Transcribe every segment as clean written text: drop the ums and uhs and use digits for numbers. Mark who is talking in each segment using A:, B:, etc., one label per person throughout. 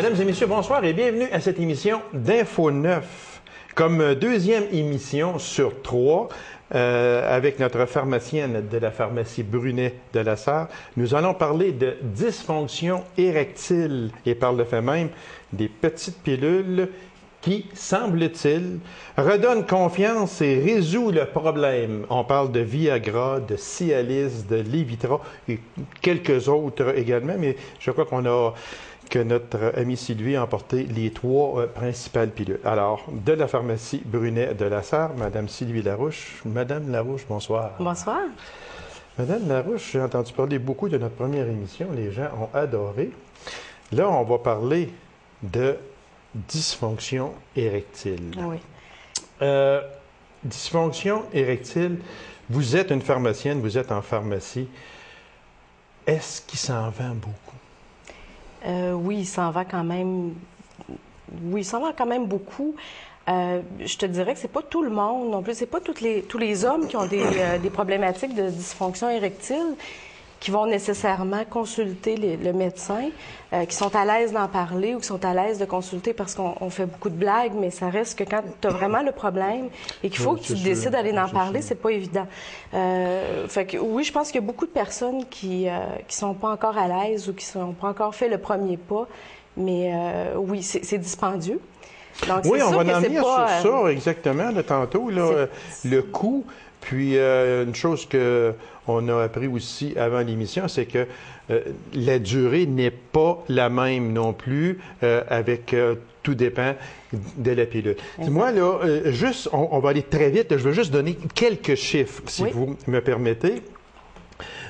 A: Mesdames et messieurs, bonsoir et bienvenue à cette émission d'Info 9. Comme deuxième émission sur 3, avec notre pharmacienne de la pharmacie Brunet de la Sarre, nous allons parler de dysfonction érectile et par le fait même des petites pilules qui, semble-t-il, redonnent confiance et résout le problème. On parle de Viagra, de Cialis, de Levitra et quelques autres également, mais je crois que notre amie Sylvie a emporté les trois principales pilules. Alors, de la pharmacie Brunet de la Sarre, Madame Sylvie Larouche. Madame Larouche, bonsoir.
B: Bonsoir.
A: Madame Larouche, j'ai entendu parler beaucoup de notre première émission. Les gens ont adoré. Là, on va parler de dysfonction érectile.
B: Oui.
A: Dysfonction érectile, vous êtes une pharmacienne, vous êtes en pharmacie. Est-ce qu'il s'en vend beaucoup?
B: Oui, il s'en va quand même. Oui, il s'en va quand même beaucoup. Je te dirais que c'est pas tout le monde non plus. C'est pas tous les hommes qui ont des problématiques de dysfonction érectile qui vont nécessairement consulter le médecin, qui sont à l'aise d'en parler ou qui sont à l'aise de consulter parce qu'on fait beaucoup de blagues, mais ça reste que quand tu as vraiment le problème et qu'il faut que tu décides d'aller en parler, c'est pas évident. Fait que oui, je pense qu'il y a beaucoup de personnes qui sont pas encore à l'aise ou qui sont pas encore fait le premier pas, mais oui, c'est dispendieux. Donc,
A: oui, on va en venir
B: sur
A: ça, exactement, là, tantôt, là, le coût. Puis, une chose qu'on a appris aussi avant l'émission, c'est que la durée n'est pas la même non plus, avec tout dépend de la pilule. Moi, là, juste, on va aller très vite. Je veux juste donner quelques chiffres, si vous me permettez.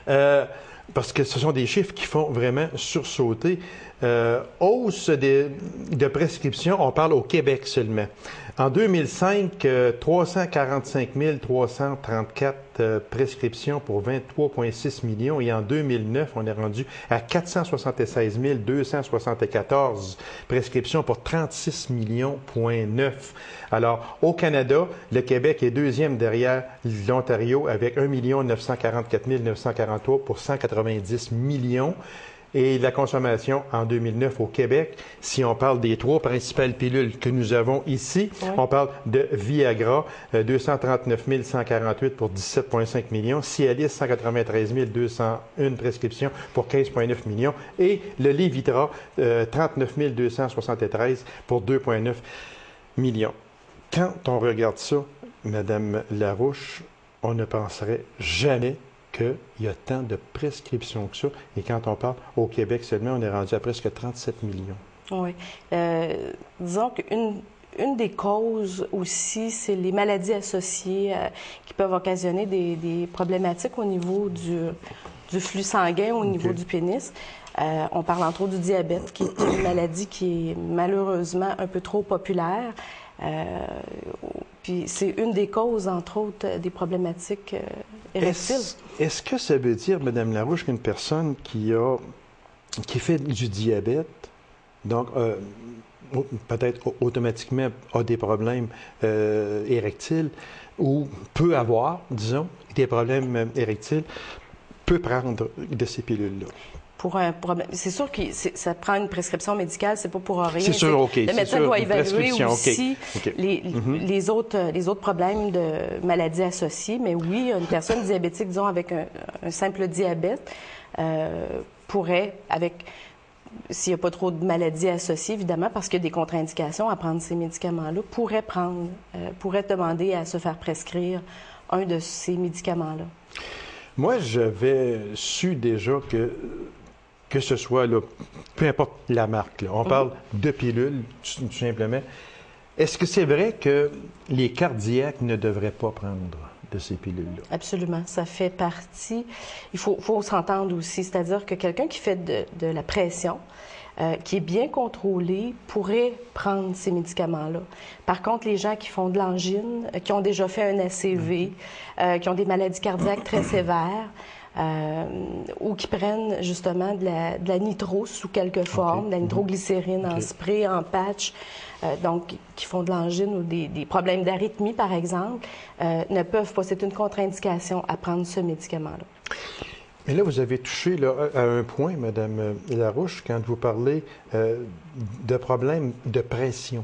A: Parce que ce sont des chiffres qui font vraiment sursauter. Hausse de prescriptions, on parle au Québec seulement. En 2005, 345 334 prescriptions pour 23,6 millions et en 2009, on est rendu à 476 274 prescriptions pour 36 millions,9. Alors, au Canada, le Québec est deuxième derrière l'Ontario avec 1 944 943 pour 190 millions. Et la consommation en 2009 au Québec, si on parle des trois principales pilules que nous avons ici, on parle de Viagra, 239 148 pour 17,5 millions, Cialis, 193 201 prescriptions pour 15,9 millions, et le Levitra, 39 273 pour 2,9 millions. Quand on regarde ça, Madame Larouche, on ne penserait jamais qu'il y a tant de prescriptions que ça. Et quand on parle au Québec seulement, on est rendu à presque 37 millions.
B: Oui. Disons qu'une des causes aussi, c'est les maladies associées qui peuvent occasionner des problématiques au niveau du flux sanguin, au niveau du pénis. On parle entre autres du diabète, qui est une maladie qui est malheureusement un peu trop populaire. Puis c'est une des causes, entre autres, des problématiques érectiles.
A: Est-ce que ça veut dire, Mme Larouche, qu'une personne qui fait du diabète, donc peut-être automatiquement a des problèmes érectiles ou peut avoir, disons, des problèmes érectiles, peut prendre de ces pilules-là?
B: Pour un problème. C'est sûr que ça prend une prescription médicale, c'est pas pour rien.
A: C'est sûr, OK.
B: Le médecin doit évaluer aussi
A: okay.
B: Les autres problèmes de maladies associées. Mais oui, une personne diabétique, disons, avec un simple diabète, pourrait, s'il n'y a pas trop de maladies associées, évidemment, parce qu'il y a des contre-indications à prendre ces médicaments-là, pourrait demander à se faire prescrire un de ces médicaments-là.
A: Moi, j'avais su déjà que ce soit, là, peu importe la marque, là, on parle de pilules, tout simplement. Est-ce que c'est vrai que les cardiaques ne devraient pas prendre de ces pilules-là?
B: Absolument, ça fait partie. Il faut s'entendre aussi, c'est-à-dire que quelqu'un qui fait de la pression, qui est bien contrôlé, pourrait prendre ces médicaments-là. Par contre, les gens qui font de l'angine, qui ont déjà fait un ACV, qui ont des maladies cardiaques très sévères, ou qui prennent justement de la nitro sous quelque forme, de la nitroglycérine en spray, en patch, donc qui font de l'angine ou des problèmes d'arythmie, par exemple, ne peuvent pas. C'est une contre-indication à prendre ce médicament-là.
A: Mais là, vous avez touché là, à un point, Madame Larouche, quand vous parlez de problèmes de pression.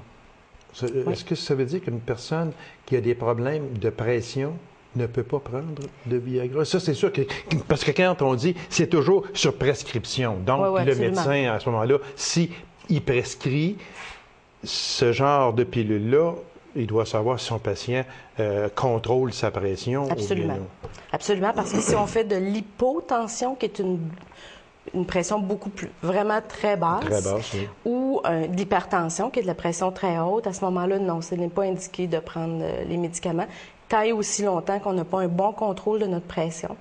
A: Est-ce que ça veut dire qu'une personne qui a des problèmes de pression ne peut pas prendre de Viagra? Ça, c'est sûr que... Parce que quand on dit, c'est toujours sur prescription. Donc, le médecin, à ce moment-là, s'il prescrit ce genre de pilule-là, il doit savoir si son patient contrôle sa pression.
B: Absolument. Ou bien non. Absolument, parce que si on fait de l'hypotension, qui est une pression beaucoup plus, vraiment très basse,
A: oui.
B: ou de l'hypertension, qui est de la pression très haute, à ce moment-là, non, ce n'est pas indiqué de prendre les médicaments, tant et aussi longtemps qu'on n'a pas un bon contrôle de notre pression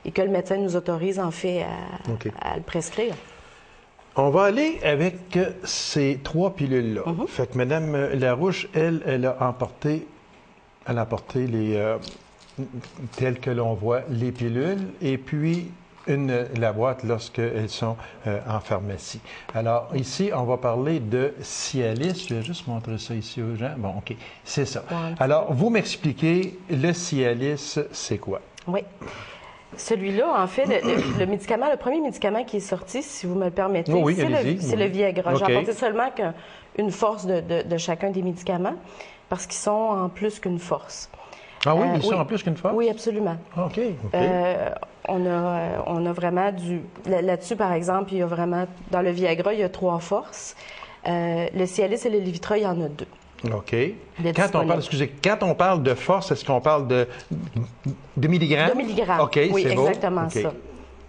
B: et que le médecin nous autorise, en fait, à le prescrire.
A: On va aller avec ces 3 pilules-là. Fait que Mme Larouche, elle a emporté les, telles que l'on voit, les pilules, et puis la boîte lorsqu'elles sont en pharmacie. Alors, ici, on va parler de Cialis. Je vais juste montrer ça ici aux gens. Bon, OK, c'est ça. Alors, vous m'expliquez, le Cialis, c'est quoi?
B: Oui. Celui-là, en fait, le médicament, le premier médicament qui est sorti, si vous me le permettez, c'est le Viagra. J'ai apporté seulement une force de chacun des médicaments parce qu'ils sont en plus qu'une force.
A: Ah oui, ils sont en plus qu'une force?
B: Oui, absolument.
A: OK.
B: On a vraiment là-dessus, par exemple, il y a vraiment, dans le Viagra, il y a 3 forces. Le Cialis et le Levitra, il y en a 2.
A: OK. Quand on parle de force, est-ce qu'on parle de milligrammes?
B: De milligrammes.
A: OK,
B: oui,
A: c'est
B: exactement
A: beau.
B: ça.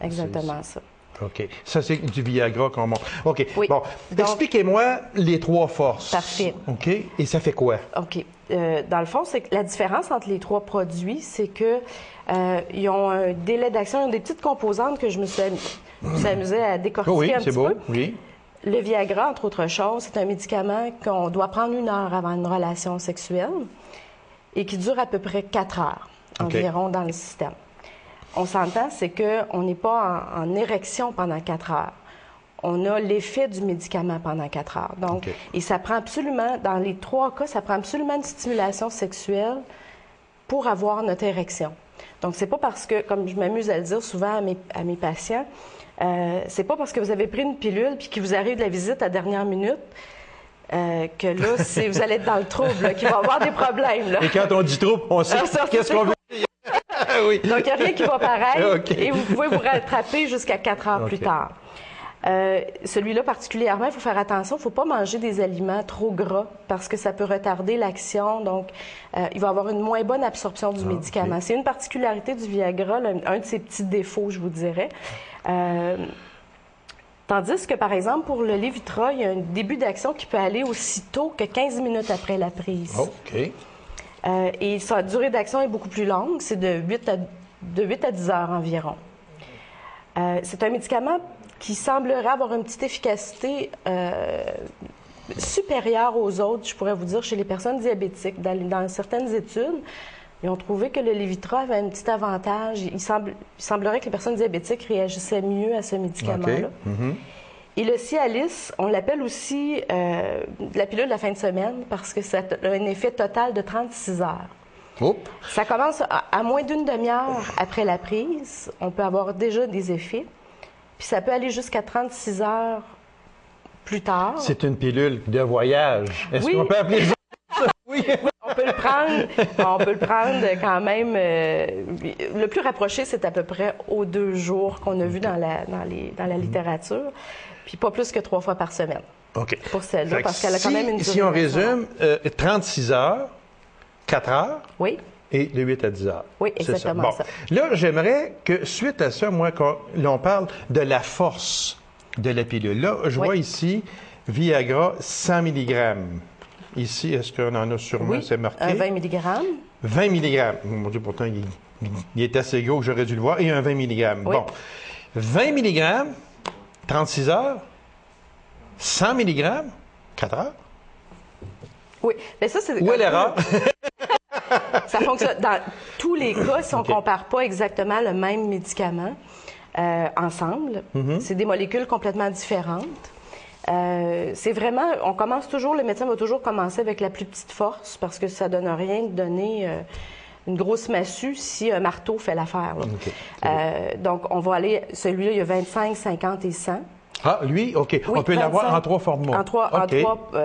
B: Exactement ça.
A: OK. Ça, c'est du Viagra qu'on monte. OK.
B: Oui.
A: Bon, expliquez-moi les 3 forces.
B: Parfait.
A: OK. Et ça fait quoi?
B: OK. Dans le fond, c'est que la différence entre les 3 produits, c'est que ils ont un délai d'action, ils ont des petites composantes que je me suis amusée à décortiquer un petit peu.
A: Oui.
B: Le Viagra, entre autres choses, c'est un médicament qu'on doit prendre 1 heure avant une relation sexuelle et qui dure à peu près 4 heures environ dans le système. On s'entend, c'est qu'on n'est pas en érection pendant 4 heures. On a l'effet du médicament pendant 4 heures. Donc, et ça prend absolument, dans les 3 cas, ça prend absolument une stimulation sexuelle pour avoir notre érection. Donc, c'est pas parce que, comme je m'amuse à le dire souvent à mes patients, c'est pas parce que vous avez pris une pilule puis qu'il vous arrive de la visite à dernière minute que là, vous allez être dans le trouble, qu'il va y avoir des problèmes. Là.
A: Et quand on dit trouble, on sait qu'est-ce qu'on veut dire.
B: Oui. Donc, il n'y a rien qui va paraître et vous pouvez vous rattraper jusqu'à 4 heures plus tard. Celui-là particulièrement, il faut faire attention, il ne faut pas manger des aliments trop gras parce que ça peut retarder l'action. Donc, il va avoir une moins bonne absorption du médicament. C'est une particularité du Viagra, un de ses petits défauts, je vous dirais. Tandis que, par exemple, pour le Levitra, il y a un début d'action qui peut aller aussitôt que 15 minutes après la prise.
A: OK.
B: Et sa durée d'action est beaucoup plus longue, c'est de 8 à 10 heures environ. C'est un médicament qui semblerait avoir une petite efficacité supérieure aux autres, je pourrais vous dire, chez les personnes diabétiques. Dans certaines études, ils ont trouvé que le Levitra avait un petit avantage. Il semblerait que les personnes diabétiques réagissaient mieux à ce médicament-là. Et le Cialis, on l'appelle aussi la pilule de la fin de semaine parce que ça a un effet total de 36 heures. Ça commence à moins d'une demi-heure après la prise. On peut avoir déjà des effets. Puis ça peut aller jusqu'à 36 heures plus tard.
A: C'est une pilule de voyage. Est-ce qu'on peut appeler ça? Oui.
B: On peut le prendre quand même. Le plus rapproché, c'est à peu près aux 2 jours qu'on a vu dans la littérature. Puis pas plus que 3 fois par semaine.
A: OK.
B: Pour celle-là, parce qu'elle a quand même une durée.
A: Si on résume, 36 heures, 4 heures.
B: Oui.
A: Et de 8 à 10 heures.
B: Oui, exactement ça.
A: Là, j'aimerais que, suite à ça, moi, l'on parle de la force de la pilule. Là, je vois ici Viagra 100 mg. Ici, est-ce qu'on en a sûrement? C'est marqué?
B: 20 mg.
A: 20 mg. Mon Dieu, pourtant, il est assez gros que j'aurais dû le voir. Et un 20 mg. Oui. Bon. 20 mg, 36 heures. 100 mg, 4 heures.
B: Oui. Mais ça, c'est...
A: Où est l'erreur?
B: Ça fonctionne dans tous les cas si on ne compare pas exactement le même médicament ensemble. C'est des molécules complètement différentes. C'est vraiment, on commence toujours, le médecin va toujours commencer avec la plus petite force parce que ça ne donne rien de donner une grosse massue si un marteau fait l'affaire.
A: OK.
B: Donc, on va aller, celui-là, il y a 25, 50 et 100.
A: Ah, lui, OK.
B: Oui,
A: On peut l'avoir en 3 formats.
B: En trois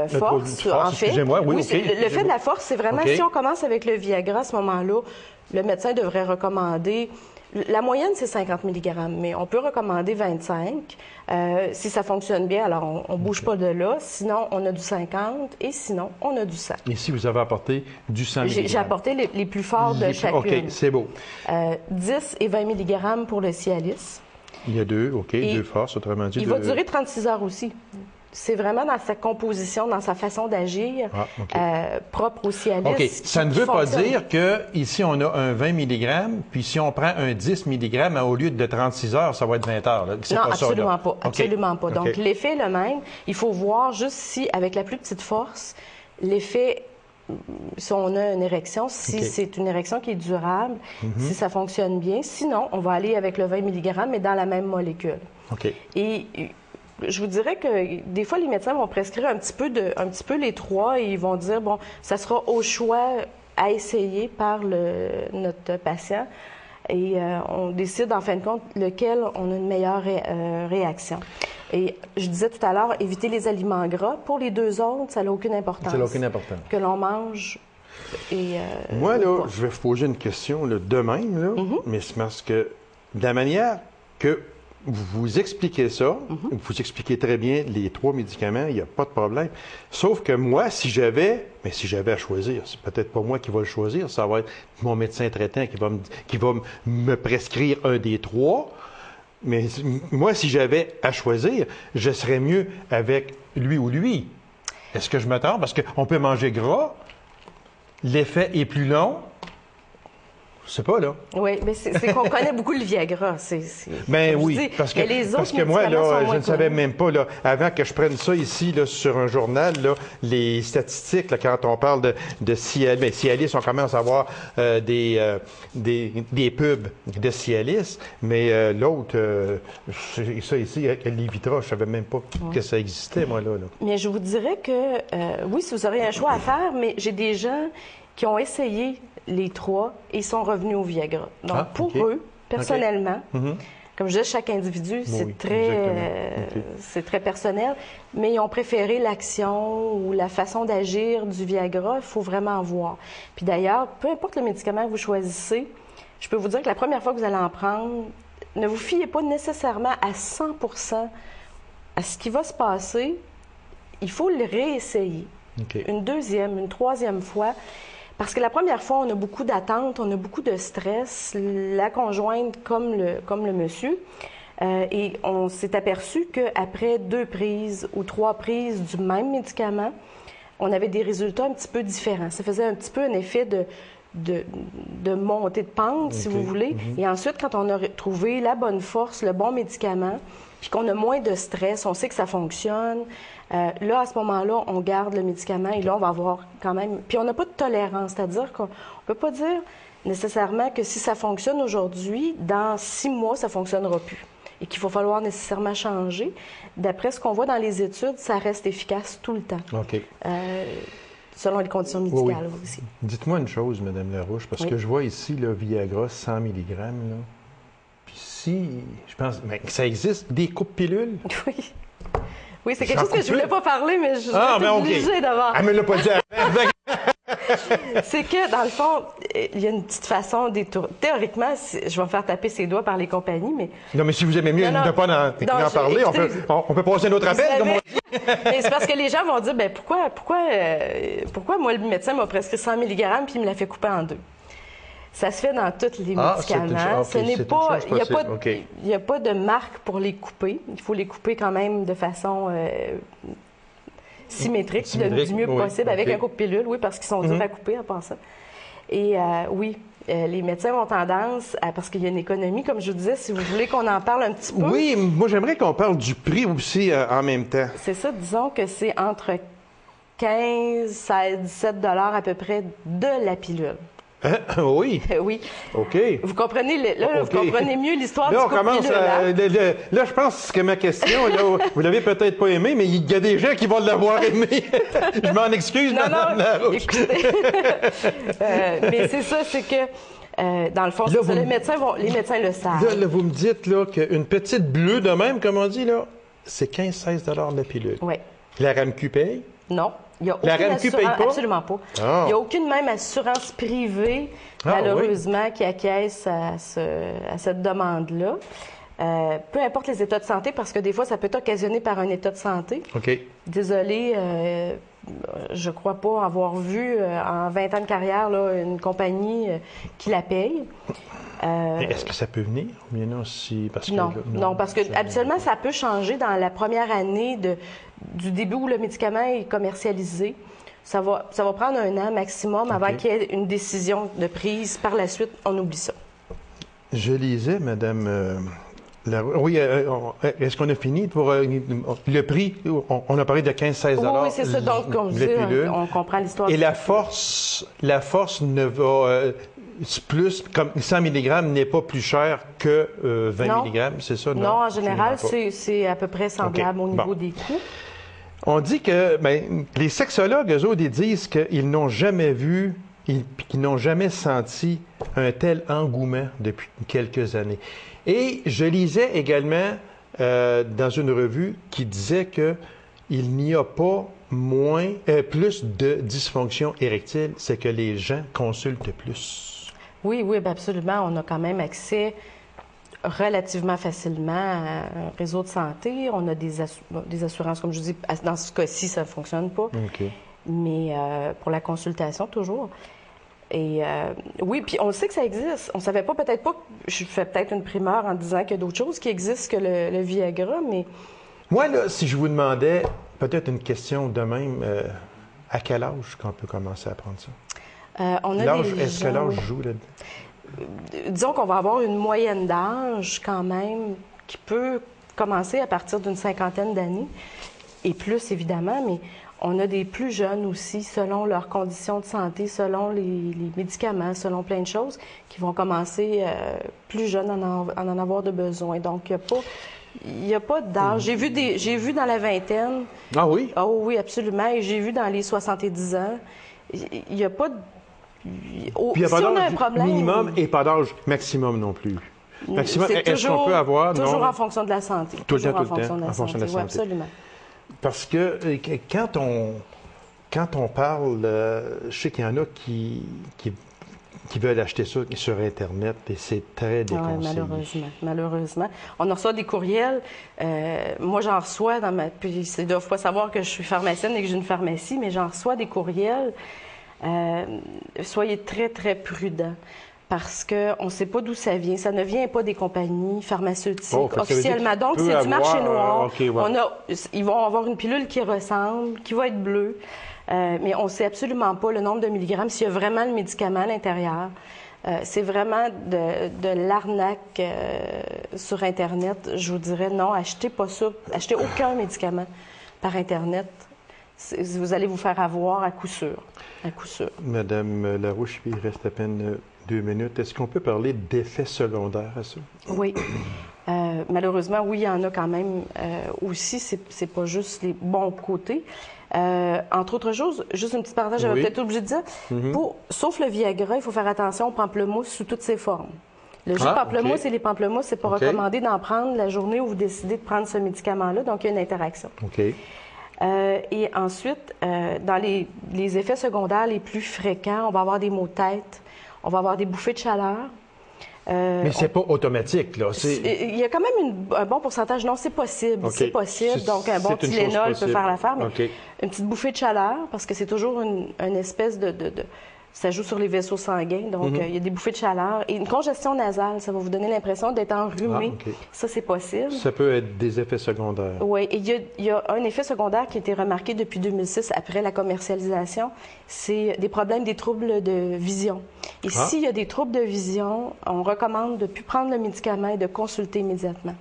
B: forces, en fait.
A: Excusez-moi, oui, OK.
B: Le fait de la force, c'est vraiment,
A: OK.
B: si on commence avec le Viagra, à ce moment-là, le médecin devrait recommander, la moyenne, c'est 50 mg, mais on peut recommander 25. Si ça fonctionne bien, alors on ne bouge pas de là. Sinon, on a du 50 et sinon, on a du 100.
A: Et si vous avez apporté du 100 mg?
B: J'ai apporté les plus forts de chacune.
A: OK, c'est beau.
B: 10 et 20 mg pour le Cialis.
A: Il y a 2, OK,
B: Et
A: 2 forces, autrement dit.
B: Il va durer 36 heures aussi. C'est vraiment dans sa composition, dans sa façon d'agir, propre au Cialis.
A: OK. Ça ne veut pas dire qu'ici, on a un 20 mg, puis si on prend un 10 mg, au lieu de 36 heures, ça va être 20 heures. Là.
B: Non,
A: pas
B: absolument
A: ça,
B: pas. Absolument pas. Donc, l'effet est le même. Il faut voir juste si, avec la plus petite force, l'effet, si on a une érection, si c'est une érection qui est durable, si ça fonctionne bien. Sinon, on va aller avec le 20 mg, mais dans la même molécule.
A: OK.
B: Et je vous dirais que des fois, les médecins vont prescrire un petit peu les trois et ils vont dire, bon, ça sera au choix à essayer par notre patient et on décide en fin de compte lequel on a une meilleure réaction. Et je disais tout à l'heure, éviter les aliments gras. Pour les deux autres, ça n'a aucune importance.
A: Ça n'a aucune importance.
B: Que l'on mange et...
A: Moi, là, je vais vous poser une question là, de même, là, mais c'est parce que de la manière que vous expliquez ça, vous expliquez très bien les 3 médicaments, il n'y a pas de problème. Sauf que moi, si j'avais à choisir, c'est peut-être pas moi qui va le choisir, ça va être mon médecin traitant qui va me prescrire un des 3. Mais moi, si j'avais à choisir, je serais mieux avec lui ou lui. Est-ce que je me trompe? Parce qu'on peut manger gras, l'effet est plus long. Je sais pas, là.
B: Oui, mais c'est qu'on connaît beaucoup le Viagra.
A: Ben oui, parce que moi, là, je ne savais même pas, là, avant que je prenne ça ici, là, sur un journal, là, les statistiques, là, quand on parle de Cialis, ben, Cialis, on commence à avoir des pubs de Cialis, mais l'autre, ça ici, Levitra, je savais même pas que ça existait, moi, là.
B: Mais je vous dirais que, oui, si vous aurez un choix à faire, mais j'ai des gens qui ont essayé les 3 et ils sont revenus au Viagra. Donc, pour eux, personnellement, comme je disais, chaque individu, c'est très personnel, mais ils ont préféré l'action ou la façon d'agir du Viagra. Il faut vraiment voir. Puis d'ailleurs, peu importe le médicament que vous choisissez, je peux vous dire que la première fois que vous allez en prendre, ne vous fiez pas nécessairement à 100% à ce qui va se passer. Il faut le réessayer. Une deuxième, une troisième fois. Parce que la première fois, on a beaucoup d'attentes, on a beaucoup de stress, la conjointe comme le monsieur. Et on s'est aperçu qu'aprée 2 prises ou 3 prises du même médicament, on avait des résultats un petit peu différents. Ça faisait un petit peu un effet de montée de pente, si vous voulez. Et ensuite, quand on a trouvé la bonne force, le bon médicament, puis qu'on a moins de stress, on sait que ça fonctionne. Là, à ce moment-là, on garde le médicament et là, on va avoir quand même... Puis on n'a pas de tolérance, c'est-à-dire qu'on ne peut pas dire nécessairement que si ça fonctionne aujourd'hui, dans 6 mois, ça ne fonctionnera plus et qu'il va falloir nécessairement changer. D'après ce qu'on voit dans les études, ça reste efficace tout le temps.
A: OK.
B: Selon les conditions médicales aussi.
A: Dites-moi une chose, Mme Larouche, parce que je vois ici le Viagra 100 mg, là. Puis si, je pense, mais ça existe, des coupes pilules?
B: Oui. Oui, c'est quelque chose que je voulais pas parler, mais je suis obligée d'avoir.
A: Elle me l'a pas dit avant.
B: C'est que, dans le fond, il y a une petite façon théoriquement, je vais me faire taper ses doigts par les compagnies, mais...
A: Non, mais si vous aimez mieux ne pas en parler, on peut passer un autre appel, comme on dit.
B: Mais c'est parce que les gens vont dire, ben pourquoi moi, le médecin m'a prescrit 100 mg puis il me l'a fait couper en 2? Ça se fait dans tous les médicaments. Ce n'est pas, il n'y a pas de marque pour les couper. Il faut les couper quand même de façon symétrique, du mieux possible, avec un coupe-pilule, oui, parce qu'ils sont durs à couper en passant. Et les médecins ont tendance, parce qu'il y a une économie, comme je vous disais, si vous voulez qu'on en parle un petit peu.
A: Oui, moi j'aimerais qu'on parle du prix aussi en même temps.
B: C'est ça, disons que c'est entre 15 à 17 $ à peu près de la pilule.
A: Hein? Oui.
B: Oui.
A: OK.
B: Vous comprenez, là,
A: OK.
B: vous comprenez mieux l'histoire du
A: Là, on
B: couple
A: commence
B: Pilule, hein?
A: là, je pense que ma question, là, vous l'avez peut-être pas aimée, mais il y a des gens qui vont l'avoir aimé. Je m'en excuse,
B: Non,
A: Madame
B: non,
A: Larouche.
B: écoutez. Mais c'est ça, c'est que, dans le fond,
A: Là,
B: c'est ça, les médecins le savent.
A: Là, vous me dites là, qu'une petite bleue de même, comme on dit, là, c'est 15-16 $ de la pilule.
B: Oui.
A: La RAMQ paye?
B: Non. Il y a
A: La
B: aucune
A: RAMQ paye pas?
B: Absolument pas.
A: Ah.
B: Il n'y a aucune même assurance privée, malheureusement, qui acquiesce à cette demande-là. Peu importe les états de santé, parce que des fois, ça peut être occasionné par un état de santé.
A: OK.
B: Désolée, je crois pas avoir vu en 20 ans de carrière là, une compagnie qui la paye.
A: Est-ce que ça peut venir? Mais non, si, parce que,
B: Non, parce que habituellement, ça peut changer dans la première année du début où le médicament est commercialisé. Ça va prendre 1 an maximum avant qu'il y ait une décision de prise. Par la suite, on oublie ça.
A: Je lisais, Madame oui, est-ce qu'on a fini pour le prix? On a parlé de 15-16 $.
B: Oui, c'est ça. Donc, comme je dis, on comprend l'histoire.
A: Et la force ne va... plus, comme 100 mg n'est pas plus cher que 20 mg, c'est ça?
B: Non, en général, c'est à peu près semblable au niveau des coûts.
A: On dit que les sexologues, eux autres, ils disent qu'ils n'ont jamais vu, qu'ils n'ont jamais senti un tel engouement depuis quelques années. Et je lisais également dans une revue qui disait qu'il n'y a pas plus de dysfonction érectile, c'est que les gens consultent plus.
B: Oui, absolument. On a quand même accès relativement facilement à un réseau de santé. On a des assurances, comme je dis, dans ce cas-ci, ça ne fonctionne pas.
A: Okay.
B: Mais pour la consultation, toujours. Et oui, puis on sait que ça existe. On savait pas, peut-être pas, je fais peut-être une primeur en disant qu'il y a d'autres choses qui existent que le Viagra, mais...
A: Moi, là, si je vous demandais, peut-être une question de même, à quel âge qu'on peut commencer à prendre ça? Est-ce que l'âge joue là-dedans?
B: Disons qu'on va avoir une moyenne d'âge quand même qui peut commencer à partir d'une 50aine d'années, et plus évidemment, mais on a des plus jeunes aussi, selon leurs conditions de santé, selon les médicaments, selon plein de choses, qui vont commencer plus jeunes à en avoir de besoin. Donc, il n'y a pas d'âge. J'ai vu dans la vingtaine.
A: Ah oui?
B: Ah oui, absolument. Et j'ai vu dans les 70 ans. Il n'y a pas de...
A: Puis il n'y a pas d'âge minimum et pas d'âge maximum non plus. Maximum, est-ce qu'on peut avoir...
B: Toujours en fonction de la santé.
A: Tout le temps,
B: en fonction de la santé. Oui, absolument.
A: Parce que quand on parle, je sais qu'il y en a qui veulent acheter ça sur Internet et c'est très déconseillé.
B: Malheureusement. On reçoit des courriels. Moi, j'en reçois puis ils ne doivent pas savoir que je suis pharmacienne et que j'ai une pharmacie, mais j'en reçois des courriels. Soyez très, très prudents. Parce qu'on ne sait pas d'où ça vient. Ça ne vient pas des compagnies pharmaceutiques officiellement. Donc, c'est du marché noir. Ils vont avoir une pilule qui ressemble, qui va être bleue. Mais on ne sait absolument pas le nombre de milligrammes, s'il y a vraiment le médicament à l'intérieur. C'est vraiment de l'arnaque sur Internet. Je vous dirais non, achetez pas ça. Achetez aucun médicament par Internet. Vous allez vous faire avoir à coup sûr. À coup sûr.
A: Madame Larouche, il reste à peine 2 minutes. Est-ce qu'on peut parler d'effets secondaires à ça?
B: Oui. Malheureusement, oui, il y en a quand même aussi. C'est pas juste les bons côtés. Entre autres choses, juste une petite parenthèse, j'avais peut-être oublié de dire. Sauf le Viagra, il faut faire attention au pamplemousse sous toutes ses formes. Le jus de pamplemousse et les pamplemousses, c'est pas recommandé d'en prendre la journée où vous décidez de prendre ce médicament-là. Donc, il y a une interaction.
A: OK.
B: Et ensuite, dans les effets secondaires les plus fréquents, on va avoir des maux de tête, on va avoir des bouffées de chaleur.
A: Mais c'est pas automatique, là.
B: Il y a quand même un bon pourcentage. Non, c'est possible. Okay. C'est possible. Donc, un bon Tylenol peut faire l'affaire. Mais une petite bouffée de chaleur, parce que c'est toujours une espèce ça joue sur les vaisseaux sanguins. Donc, il y a des bouffées de chaleur. Et une congestion nasale, ça va vous donner l'impression d'être enrhumé. Ça, c'est possible.
A: Ça peut être des effets secondaires.
B: Oui. Et il y a un effet secondaire qui a été remarqué depuis 2006, après la commercialisation. C'est des problèmes, des troubles de vision. Et s'il y a des troubles de vision, on recommande de ne plus prendre le médicament et de consulter immédiatement.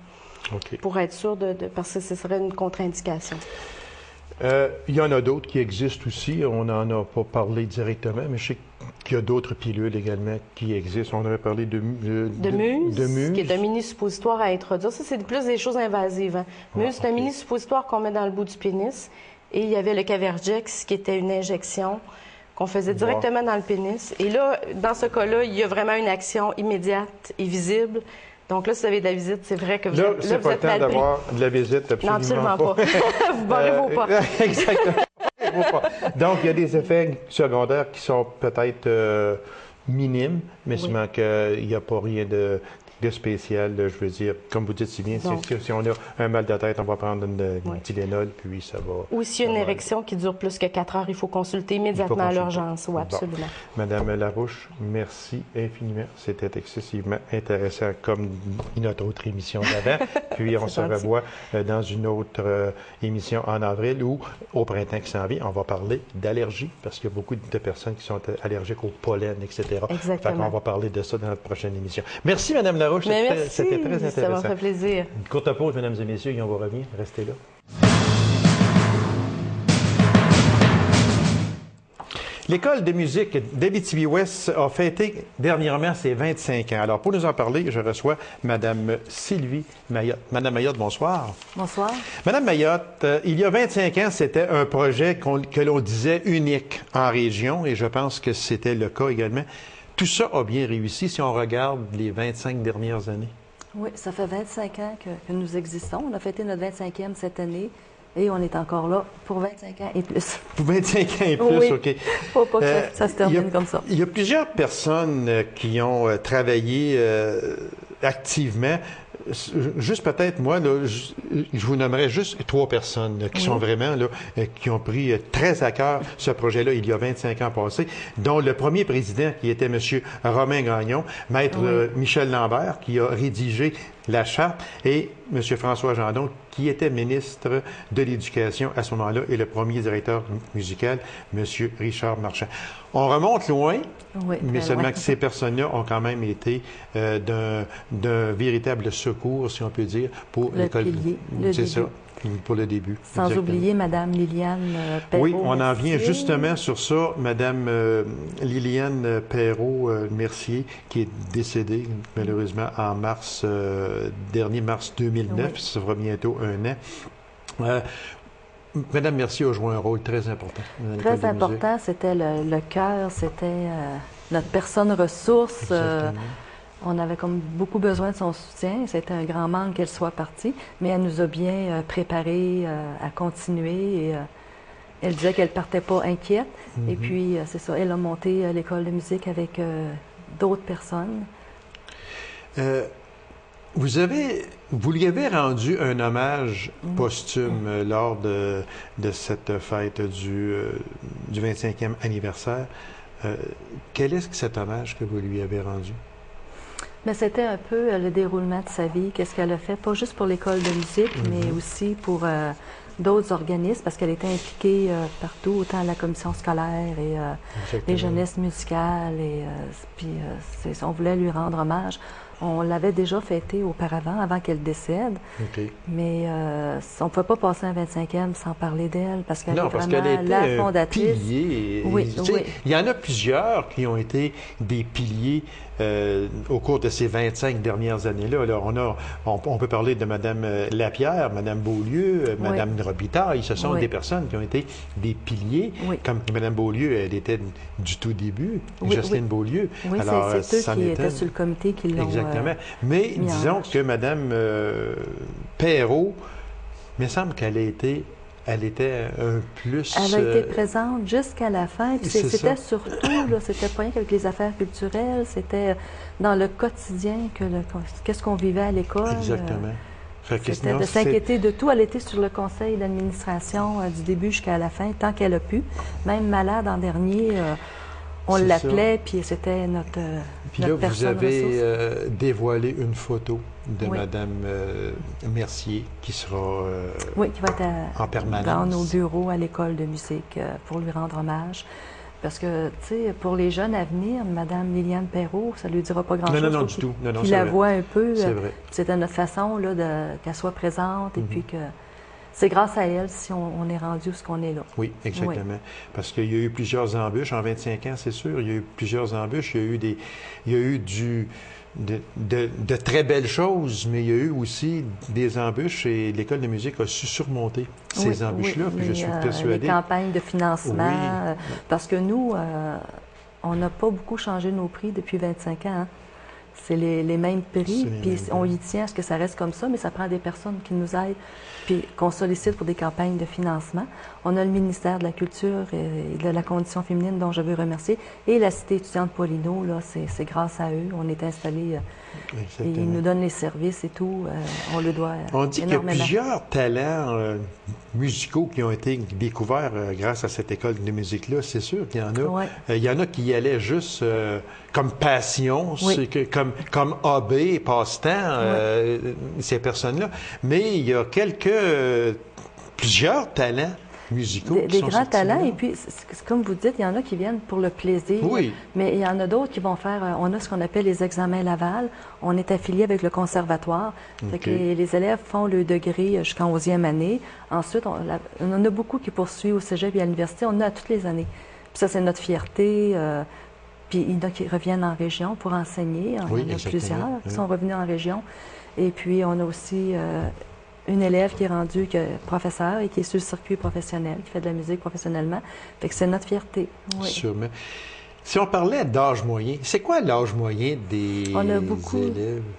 B: Pour être sûr parce que ce serait une contre-indication.
A: Il y en a d'autres qui existent aussi. On n'en a pas parlé directement, mais je sais il y a d'autres pilules également qui existent. On avait parlé de
B: Muse, qui est un mini-suppositoire à introduire. Ça, c'est plus des choses invasives. Hein. Muse, c'est un mini-suppositoire qu'on met dans le bout du pénis. Et il y avait le Cavergex, qui était une injection qu'on faisait directement dans le pénis. Et là, dans ce cas-là, il y a vraiment une action immédiate et visible. Donc là, si vous avez de la visite, c'est vrai que vous êtes,
A: c'est pas le temps d'avoir de la visite,
B: absolument pas. Vous barrez vos pas.
A: Exactement. Donc, il y a des effets secondaires qui sont peut-être minimes, mais seulement qu'il n'y a pas rien de spécial. Je veux dire, comme vous dites si bien, si on a un mal de tête, on va prendre une Tylenol, puis ça va...
B: Ou s'il y a une érection qui dure plus que 4 heures, il faut consulter immédiatement à l'urgence. Oui, absolument.
A: Bon. Madame Larouche, merci infiniment. C'était excessivement intéressant comme notre autre émission d'avant. Puis on se revoit dans une autre émission en avril ou au printemps qui s'en vient. On va parler d'allergies parce qu'il y a beaucoup de personnes qui sont allergiques au pollen, etc.
B: Exactement.
A: On va parler de ça dans notre prochaine émission. Merci, Madame Larouche. C'était très intéressant.
B: Ça m'a fait plaisir.
A: Une courte pause, mesdames et messieurs, et on va revenir. Restez là. L'École de musique d'Abitibi-Ouest a fêté dernièrement ses 25 ans. Alors, pour nous en parler, je reçois Mme Sylvie Mayotte. Mme Mayotte, bonsoir.
C: Bonsoir.
A: Mme Mayotte, il y a 25 ans, c'était un projet que l'on disait unique en région, et je pense que c'était le cas également. Tout ça a bien réussi si on regarde les 25 dernières années.
C: Oui, ça fait 25 ans que nous existons. On a fêté notre 25e cette année et on est encore là pour 25 ans et plus.
A: Pour 25 ans et plus,
C: oui.
A: OK.
C: Faut pas que ça se termine comme ça.
A: Il y a plusieurs personnes qui ont travaillé activement. Juste peut-être, moi, là, je vous nommerai juste 3 personnes qui sont vraiment, là, qui ont pris très à cœur ce projet-là il y a 25 ans passés, dont le premier président qui était M. Romain Gagnon, Maître Michel Lambert, qui a rédigé la charte, et M. François Gendon, qui était ministre de l'Éducation à ce moment-là, et le premier directeur musical, M. Richard Marchand. On remonte loin, mais seulement que ces personnes-là ont quand même été d'un véritable secours, si on peut dire, pour l'école. C'est ça, pour le début.
C: Sans oublier Mme Liliane Perrault.
A: Oui, on en vient justement sur ça. Mme Liliane Perrault-Mercier, qui est décédée malheureusement en mars dernier, mars 2009. Ça fera bientôt 1 an. Madame Mercier a joué un rôle très important.
C: Très important, c'était le cœur, c'était notre personne ressource. On avait comme beaucoup besoin de son soutien. C'était un grand manque qu'elle soit partie, mais elle nous a bien préparés à continuer. Et, elle disait qu'elle ne partait pas inquiète. Et puis, c'est ça, elle a monté l'école de musique avec d'autres personnes.
A: Vous lui avez rendu un hommage posthume lors de cette fête du 25e anniversaire. Quel est cet hommage que vous lui avez rendu?
C: Mais c'était un peu le déroulement de sa vie, qu'est-ce qu'elle a fait, pas juste pour l'école de musique, mais aussi pour d'autres organismes, parce qu'elle était impliquée partout, autant à la commission scolaire et les jeunesses musicales. Et puis, on voulait lui rendre hommage. On l'avait déjà fêté auparavant, avant qu'elle décède. Mais on ne pouvait pas passer un 25e sans parler d'elle, parce qu'elle est vraiment la fondatrice.
A: Pilier.
C: Oui.
A: Il y en a plusieurs qui ont été des piliers au cours de ces 25 dernières années-là. Alors, on peut parler de Mme Lapierre, Mme Beaulieu, Mme Robitaille. Ce sont des personnes qui ont été des piliers. Comme Mme Beaulieu, elle était du tout début, Jocelyne Beaulieu.
C: Oui, c'est eux qui étaient sur le comité qui l'ont...
A: Exactement. Mais disons que Mme Perrault, il me semble qu'elle était un plus...
C: Elle a été présente jusqu'à la fin. Puis c'était surtout, c'était pas rien qu'avec les affaires culturelles, c'était dans le quotidien, qu'est-ce qu'on vivait à l'école.
A: Exactement.
C: C'était de s'inquiéter de tout. Elle était sur le conseil d'administration du début jusqu'à la fin, tant qu'elle a pu. Même malade en dernier, on l'appelait, puis c'était notre
A: Puis là, vous avez dévoilé une photo de
C: oui.
A: Mme Mercier qui sera
C: qui va être
A: en permanence
C: dans nos bureaux à l'école de musique pour lui rendre hommage. Parce que, tu sais, pour les jeunes à venir, Mme Liliane Perrault, ça ne lui dira pas grand-chose.
A: Non, du tout.
C: Puis la voit un peu.
A: C'est vrai.
C: C'était notre façon qu'elle soit présente et puis que c'est grâce à elle si on est rendu où ce qu'on est là.
A: Oui, exactement.
C: Oui.
A: Parce qu'il y a eu plusieurs embûches en 25 ans, c'est sûr. Il y a eu plusieurs embûches. Il y a eu de très belles choses, mais il y a eu aussi des embûches et l'École de musique a su surmonter ces embûches-là. Puis je suis persuadé.
C: Les campagnes de financement, parce que nous, on n'a pas beaucoup changé nos prix depuis 25 ans. Hein. C'est les mêmes prix, puis on y tient à ce que ça reste comme ça, mais ça prend des personnes qui nous aident, puis qu'on sollicite pour des campagnes de financement. On a le ministère de la Culture et de la Condition féminine, dont je veux remercier, et la Cité étudiante Paulino, là, c'est grâce à eux. On est installés, et ils nous donnent les services et tout. On le doit
A: On dit qu'il y a
C: énormément.
A: plusieurs talents musicaux qui ont été découverts grâce à cette école de musique-là. C'est sûr qu'il y en a.
C: Ouais.
A: Il y en a qui y allaient juste comme passion, comme hobby, passe-temps, ces personnes-là. Mais il y a plusieurs talents musicaux
C: Des grands talents, et puis, comme vous dites, il y en a qui viennent pour le plaisir,
A: oui.
C: Mais il y en a d'autres qui vont faire, on a ce qu'on appelle les examens Laval, on est affilié avec le conservatoire, fait que les élèves font le degré jusqu'en 11e année, ensuite on en a beaucoup qui poursuivent au cégep et à l'université, on en a toutes les années, puis ça c'est notre fierté, puis il y en a qui reviennent en région pour enseigner, il y en a plusieurs qui sont revenus en région, et puis on a aussi une élève qui est rendue professeur et qui est sur le circuit professionnel, qui fait de la musique professionnellement. Fait que c'est notre fierté. Oui.
A: Sûrement. Si on parlait d'âge moyen, c'est quoi l'âge moyen des élèves?
C: On a beaucoup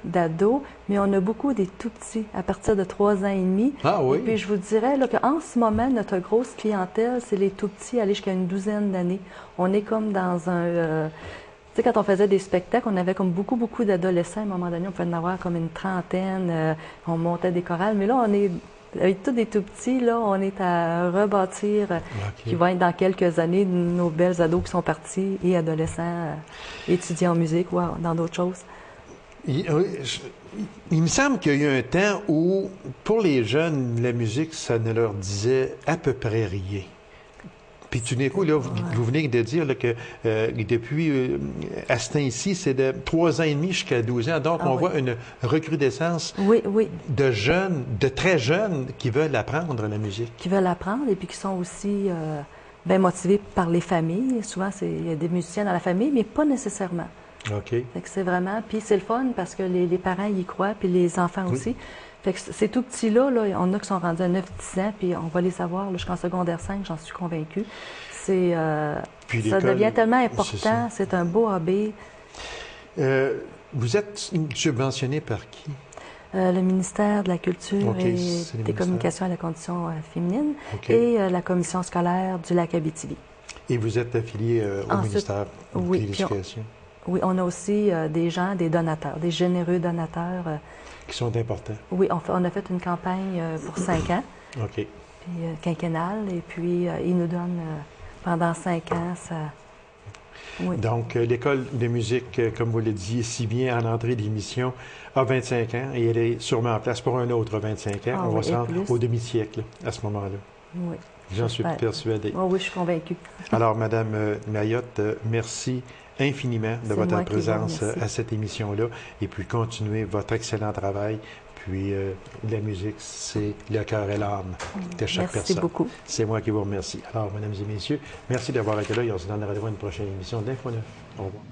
C: d'ados, mais on a beaucoup des tout-petits, à partir de 3 ans et demi.
A: Ah oui?
C: Et puis je vous dirais qu'en ce moment, notre grosse clientèle, c'est les tout-petits, aller jusqu'à une 12aine d'années. On est comme dans un... Tu sais, quand on faisait des spectacles, on avait comme beaucoup d'adolescents. À un moment donné, on pouvait en avoir comme une trentaine. On montait des chorales. Mais là, on est, avec tous des tout petits, là, on est à rebâtir, qui vont être dans quelques années, nos belles ados qui sont partis, et adolescents, étudiants en musique ou dans d'autres choses.
A: Il me semble qu'il y a eu un temps où, pour les jeunes, la musique, ça ne leur disait à peu près rien. Puis tout d'un coup, là, vous venez de dire là, que depuis, à ce temps-ci, c'est de 3 ans et demi jusqu'à 12 ans. Donc, on voit une recrudescence de jeunes, de très jeunes qui veulent apprendre la musique. Qui
C: veulent apprendre et puis qui sont aussi bien motivés par les familles. Souvent, il y a des musiciens dans la famille, mais pas nécessairement.
A: OK.
C: Fait que c'est vraiment... Puis c'est le fun parce que les parents y croient, puis les enfants aussi. Fait que ces tout petits-là, là, on a qui sont rendus à 9-10 ans, puis on va les avoir jusqu'en secondaire 5, j'en suis convaincue. Ça devient tellement important, c'est un beau hobby.
A: Vous êtes subventionné par qui?
C: Le ministère de la Culture et des Communications à la Condition féminine et la Commission scolaire du Lac-Abitibi.
A: Et vous êtes affilié au ministère de l'Éducation? Oui,
C: on a aussi des gens, des donateurs, des généreux donateurs.
A: Qui sont importants.
C: Oui, on a fait une campagne pour 5 ans,
A: puis,
C: quinquennale, et puis ils nous donnent pendant 5 ans ça. Oui.
A: Donc, l'École de musique, comme vous le disiez si bien en entrée d'émission, a 25 ans et elle est sûrement en place pour un autre 25 ans. On va se rendre au demi-siècle à ce moment-là.
C: Oui.
A: J'en suis persuadé.
C: Oh, oui, je suis convaincue.
A: Alors, Madame Mayotte, merci infiniment de votre présence à cette émission-là et puis continuez votre excellent travail. Puis la musique, c'est le cœur et l'âme de chaque personne.
C: Merci beaucoup.
A: C'est moi qui vous remercie. Alors, mesdames et messieurs, merci d'avoir été là et on se donne rendez-vous à une prochaine émission d'Info 9. Au revoir.